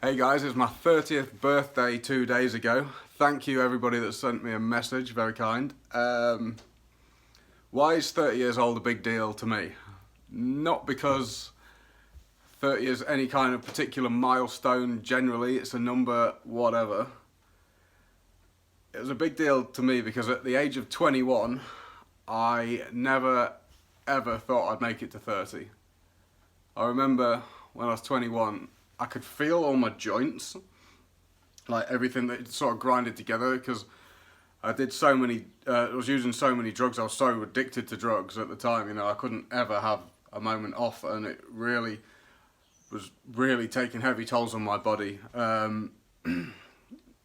Hey guys, it's my 30th birthday 2 days ago. Thank you everybody that sent me a message, very kind. Why is 30 years old a big deal to me? Not because 30 is any kind of particular milestone, generally it's a number, whatever. It was a big deal to me because at the age of 21, I never ever thought I'd make it to 30. I remember when I was 21, I could feel all my joints, like everything that sort of grinded together because I did so many, I was using so many drugs, I was so addicted to drugs at the time, I couldn't ever have a moment off, and it really was really taking heavy tolls on my body.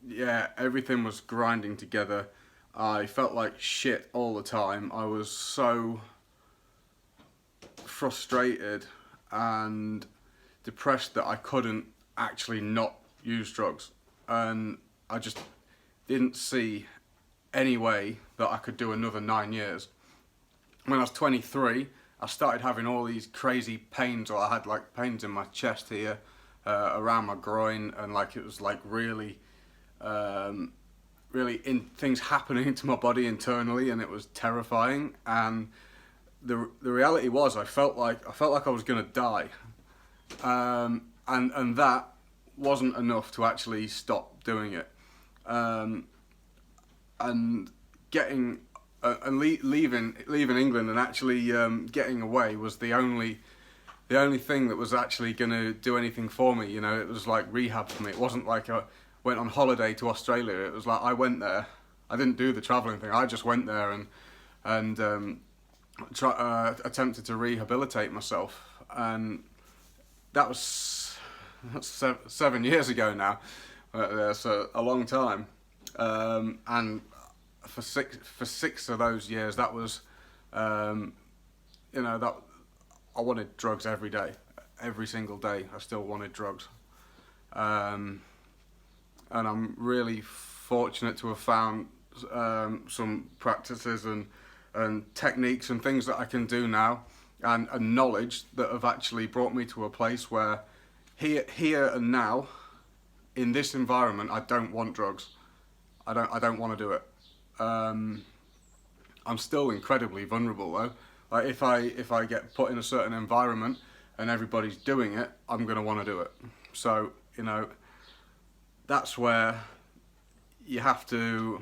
Yeah, everything was grinding together. I felt like shit all the time. I was so frustrated and depressed that I couldn't actually not use drugs, and I just didn't see any way that I could do another 9 years. When I was 23, I started having all these crazy pains, or I had like pains in my chest here, around my groin, and like it was like really in things happening to my body internally, and it was terrifying. And the reality was, I felt like I was gonna die, and that wasn't enough to actually stop doing it. And getting leaving England and actually getting away was the only thing that was actually going to do anything for me. It was like rehab for me. It wasn't like I went on holiday to Australia. It was like I went there. I didn't do the travelling thing. I just went there and attempted to rehabilitate myself, and that was 7 years ago now. So a long time, and for six of those years, that was, that I wanted drugs every day, every single day. I still wanted drugs, and I'm really fortunate to have found some practices and techniques and things that I can do now, and knowledge that have actually brought me to a place where here and now, in this environment, I don't want drugs. I don't want to do it. I'm still incredibly vulnerable though. Like if I get put in a certain environment and everybody's doing it, I'm gonna want to do it. So that's where you have to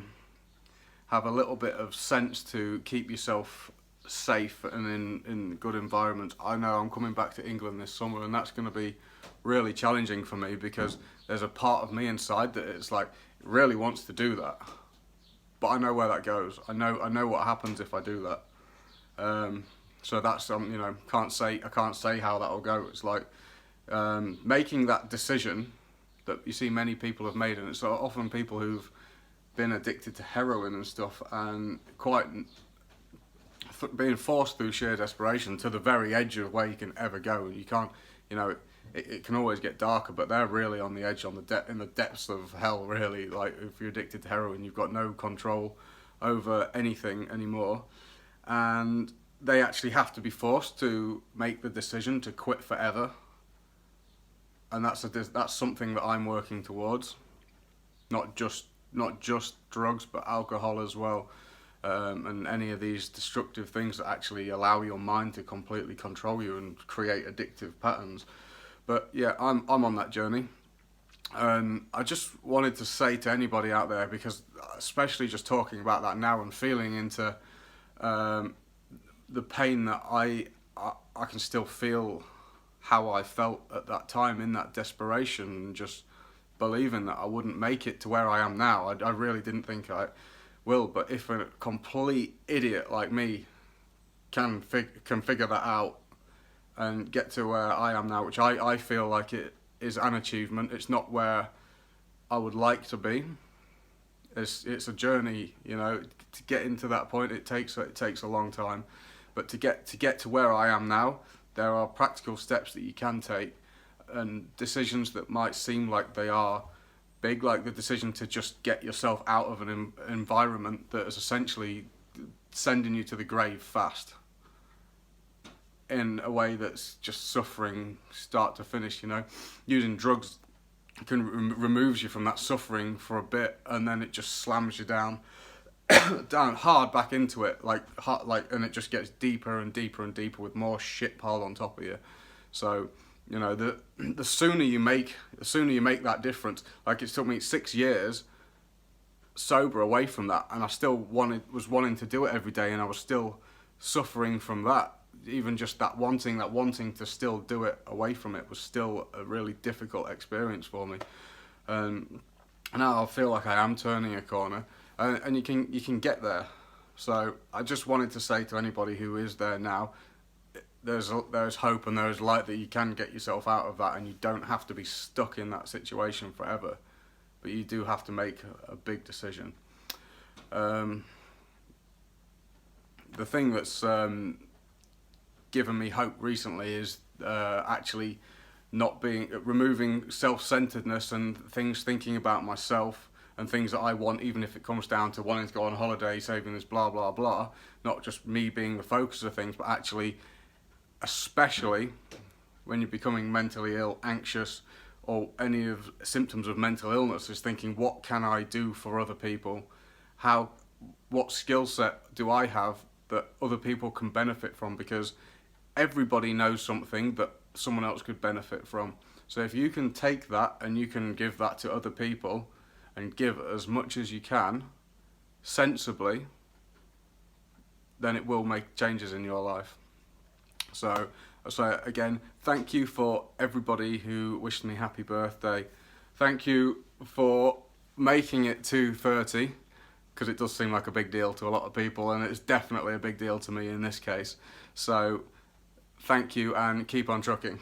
have a little bit of sense to keep yourself safe and in good environments. I know I'm coming back to England this summer, and that's going to be really challenging for me because there's a part of me inside that it's like it really wants to do that, but I know where that goes. I know what happens if I do that. So that's I can't say how that'll go. It's like making that decision that you see many people have made, and it's often people who've been addicted to heroin and stuff, and quite being forced through sheer desperation to the very edge of where you can ever go, and you can't, it can always get darker, but they're really on the edge, in the depths of hell, really. Like if you're addicted to heroin, you've got no control over anything anymore, and they actually have to be forced to make the decision to quit forever, and that's something that I'm working towards. Not just drugs, but alcohol as well, and any of these destructive things that actually allow your mind to completely control you and create addictive patterns. But yeah, I'm on that journey, and I just wanted to say to anybody out there, because especially just talking about that now and feeling into the pain that I can still feel how I felt at that time in that desperation, and just believing that I wouldn't make it to where I am now. I really didn't think I will, but if a complete idiot like me can figure that out and get to where I am now, which I feel like it is an achievement. It's not where I would like to be. It's a journey, to get into that point. It takes a long time, but to get to where I am now, there are practical steps that you can take, and decisions that might seem like they are big, like the decision to just get yourself out of an environment that is essentially sending you to the grave fast, in a way that's just suffering start to finish. Using drugs removes you from that suffering for a bit, and then it just slams you down down hard back into it, and it just gets deeper and deeper and deeper with more shit piled on top of you. So, you know, the sooner you make that difference. Like, it took me 6 years sober away from that, and I still was wanting to do it every day, and I was still suffering from that. Even just that wanting to still do it away from it was still a really difficult experience for me. Now I feel like I am turning a corner, and you can get there. So I just wanted to say to anybody who is there now, there's hope and there is light, that you can get yourself out of that, and you don't have to be stuck in that situation forever. But you do have to make a big decision. The thing that's given me hope recently is actually removing self-centeredness and thinking about myself and things that I want, even if it comes down to wanting to go on holiday, saving this blah blah blah. Not just me being the focus of things, but actually, especially when you're becoming mentally ill, anxious, or any of symptoms of mental illness, is thinking, what can I do for other people? What skill set do I have that other people can benefit from? Because everybody knows something that someone else could benefit from. So if you can take that and you can give that to other people, and give as much as you can, sensibly, then it will make changes in your life. So again, thank you for everybody who wished me happy birthday. Thank you for making it to 30, because it does seem like a big deal to a lot of people, and it's definitely a big deal to me in this case. So thank you, and keep on trucking.